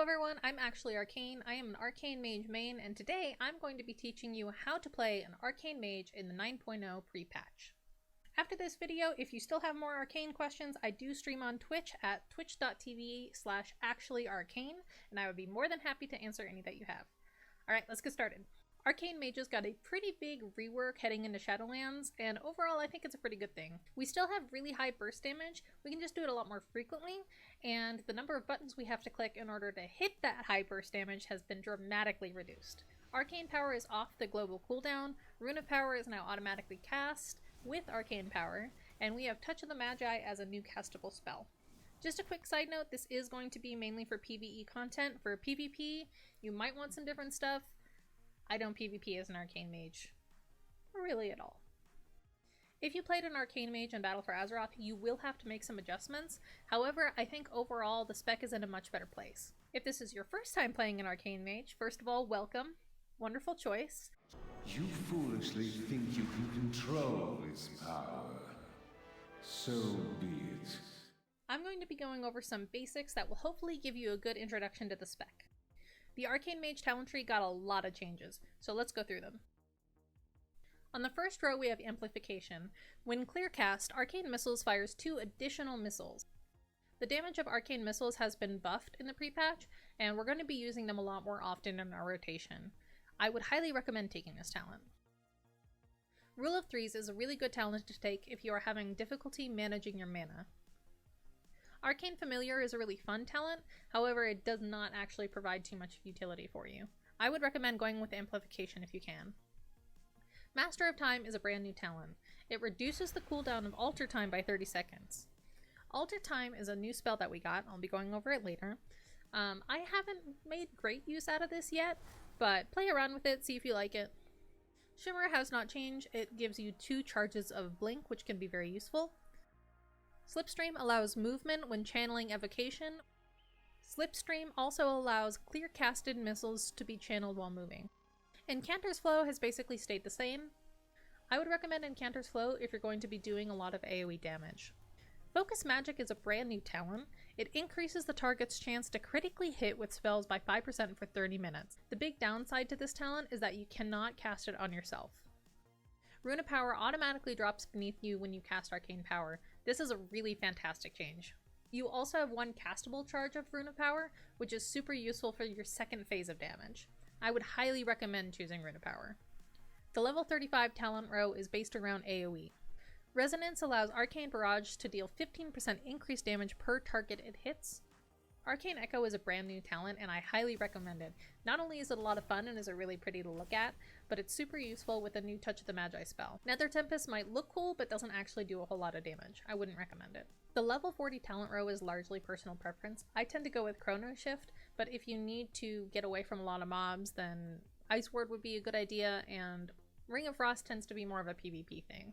everyone, I'm actually Arcane. I am an Arcane Mage main, and today I'm going to be teaching you how to play an Arcane Mage in the 9.0 pre-patch. After this video, if you still have more Arcane questions, I do stream on Twitch at twitch.tv/actuallyarcane, and I would be more than happy to answer any that you have. Alright, let's get started. Arcane Mages got a pretty big rework heading into Shadowlands, and overall I think it's a pretty good thing. We still have really high burst damage, we can just do it a lot more frequently, and the number of buttons we have to click in order to hit that high burst damage has been dramatically reduced. Arcane Power is off the global cooldown, Rune of Power is now automatically cast with Arcane Power, and we have Touch of the Magi as a new castable spell. Just a quick side note, this is going to be mainly for PvE content. For PvP, you might want some different stuff. I don't PvP as an Arcane Mage. Really at all. If you played an Arcane Mage in Battle for Azeroth, you will have to make some adjustments. However, I think overall the spec is in a much better place. If this is your first time playing an Arcane Mage, first of all, welcome. Wonderful choice. You foolishly think you can control this power. So be it. I'm going to be going over some basics that will hopefully give you a good introduction to the spec. The Arcane Mage talent tree got a lot of changes, so let's go through them. On the first row we have Amplification. When clear cast, Arcane Missiles fires 2 additional missiles. The damage of Arcane Missiles has been buffed in the pre-patch, and we're going to be using them a lot more often in our rotation. I would highly recommend taking this talent. Rule of Threes is a really good talent to take if you are having difficulty managing your mana. Arcane Familiar is a really fun talent, however it does not actually provide too much utility for you. I would recommend going with Amplification if you can. Master of Time is a brand new talent. It reduces the cooldown of Alter Time by 30 seconds. Alter Time is a new spell that we got, I'll be going over it later. I haven't made great use out of this yet, but play around with it, see if you like it. Shimmer has not changed, it gives you 2 charges of Blink, which can be very useful. Slipstream allows movement when channeling Evocation. Slipstream also allows clear casted missiles to be channeled while moving. Incanter's Flow has basically stayed the same. I would recommend Incanter's Flow if you're going to be doing a lot of AoE damage. Focus Magic is a brand new talent. It increases the target's chance to critically hit with spells by 5% for 30 minutes. The big downside to this talent is that you cannot cast it on yourself. Rune of Power automatically drops beneath you when you cast Arcane Power. This is a really fantastic change. You also have 1 castable charge of Rune of Power, which is super useful for your second phase of damage. I would highly recommend choosing Rune of Power. The level 35 talent row is based around AoE. Resonance allows Arcane Barrage to deal 15% increased damage per target it hits. Arcane Echo is a brand new talent and I highly recommend it. Not only is it a lot of fun and is it really pretty to look at, but it's super useful with the new Touch of the Magi spell. Nether Tempest might look cool but doesn't actually do a whole lot of damage. I wouldn't recommend it. The level 40 talent row is largely personal preference. I tend to go with Chrono Shift, but if you need to get away from a lot of mobs then Ice Ward would be a good idea, and Ring of Frost tends to be more of a PvP thing.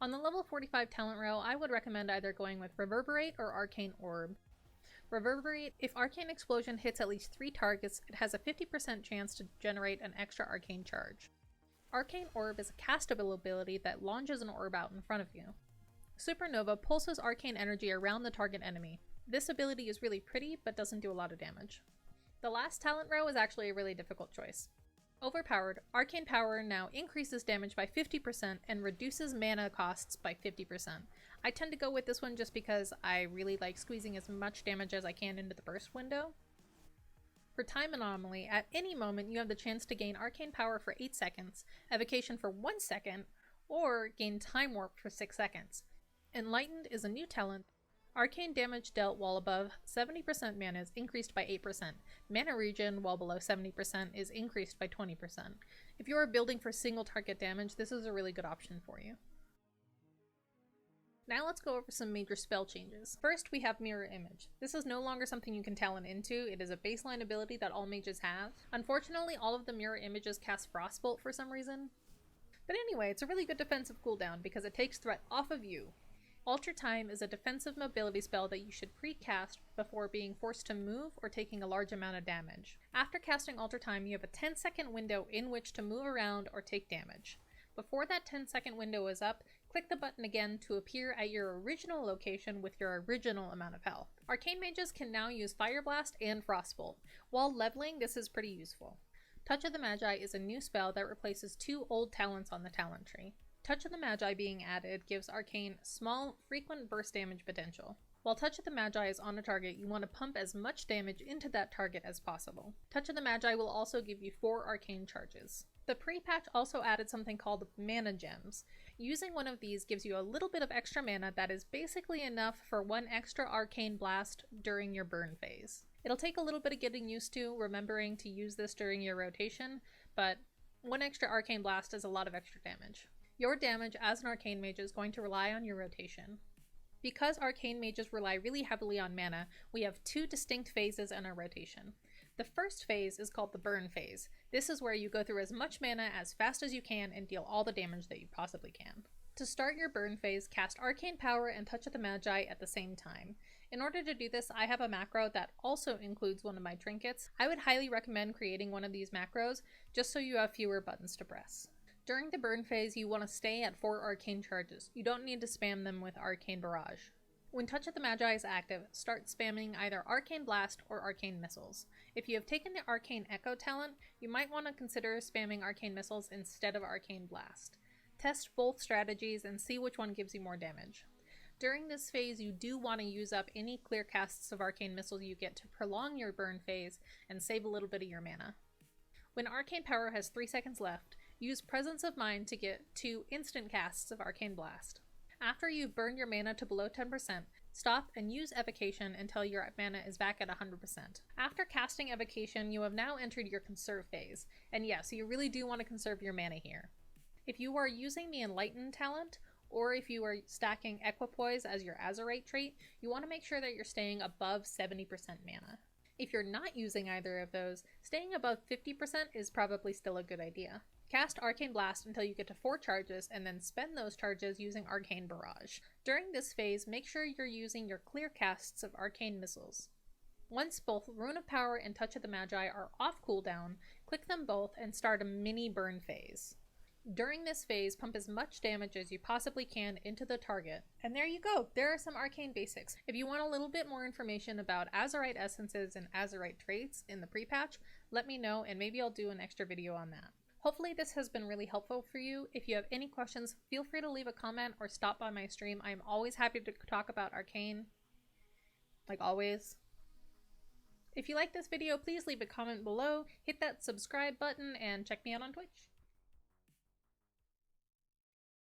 On the level 45 talent row, I would recommend either going with Reverberate or Arcane Orb. Reverberate, if Arcane Explosion hits at least 3 targets, it has a 50% chance to generate an extra arcane charge. Arcane Orb is a castable ability that launches an orb out in front of you. Supernova pulses arcane energy around the target enemy. This ability is really pretty, but doesn't do a lot of damage. The last talent row is actually a really difficult choice. Overpowered, Arcane Power now increases damage by 50% and reduces mana costs by 50%. I tend to go with this one just because I really like squeezing as much damage as I can into the burst window. For Time Anomaly, at any moment you have the chance to gain Arcane Power for 8 seconds, Evocation for 1 second, or gain Time Warp for 6 seconds. Enlightened is a new talent. Arcane damage dealt while above 70% mana is increased by 8%. Mana regen while below 70% is increased by 20%. If you are building for single target damage, this is a really good option for you. Now let's go over some major spell changes. First, we have Mirror Image. This is no longer something you can talent into. It is a baseline ability that all mages have. Unfortunately, all of the Mirror Images cast Frostbolt for some reason. But anyway, it's a really good defensive cooldown because it takes threat off of you. Alter Time is a defensive mobility spell that you should pre-cast before being forced to move or taking a large amount of damage. After casting Alter Time, you have a 10-second window in which to move around or take damage. Before that 10-second window is up, Click the button again to appear at your original location with your original amount of health. Arcane mages can now use Fire Blast and Frostbolt. While leveling, this is pretty useful. Touch of the Magi is a new spell that replaces 2 old talents on the talent tree. Touch of the Magi being added gives Arcane small, frequent burst damage potential. While Touch of the Magi is on a target, you want to pump as much damage into that target as possible. Touch of the Magi will also give you 4 arcane charges. The pre-patch also added something called mana gems. Using one of these gives you a little bit of extra mana that is basically enough for 1 extra arcane blast during your burn phase. It'll take a little bit of getting used to, remembering to use this during your rotation, but 1 extra arcane blast is a lot of extra damage. Your damage as an arcane mage is going to rely on your rotation. Because arcane mages rely really heavily on mana, we have 2 distinct phases in our rotation. The first phase is called the burn phase. This is where you go through as much mana as fast as you can and deal all the damage that you possibly can. To start your burn phase, cast Arcane Power and Touch of the Magi at the same time. In order to do this, I have a macro that also includes one of my trinkets. I would highly recommend creating one of these macros just so you have fewer buttons to press. During the burn phase, you want to stay at 4 arcane charges. You don't need to spam them with Arcane Barrage. When Touch of the Magi is active, start spamming either Arcane Blast or Arcane Missiles. If you have taken the Arcane Echo talent, you might want to consider spamming Arcane Missiles instead of Arcane Blast. Test both strategies and see which one gives you more damage. During this phase, you do want to use up any clear casts of Arcane Missiles you get to prolong your burn phase and save a little bit of your mana. When Arcane Power has 3 seconds left, use Presence of Mind to get 2 instant casts of Arcane Blast. After you've burned your mana to below 10%, stop and use Evocation until your mana is back at 100%. After casting Evocation, you have now entered your Conserve phase, and yes, you really do want to conserve your mana here. If you are using the Enlighten talent, or if you are stacking Equipoise as your Azurite trait, you want to make sure that you're staying above 70% mana. If you're not using either of those, staying above 50% is probably still a good idea. Cast Arcane Blast until you get to 4 charges and then spend those charges using Arcane Barrage. During this phase, make sure you're using your clear casts of Arcane Missiles. Once both Rune of Power and Touch of the Magi are off cooldown, click them both and start a mini burn phase. During this phase, pump as much damage as you possibly can into the target. And there you go, there are some arcane basics. If you want a little bit more information about Azurite essences and Azurite traits in the pre-patch, let me know and maybe I'll do an extra video on that. Hopefully this has been really helpful for you. If you have any questions, feel free to leave a comment or stop by my stream. I'm always happy to talk about Arcane, like always. If you like this video, please leave a comment below, hit that subscribe button, and check me out on Twitch.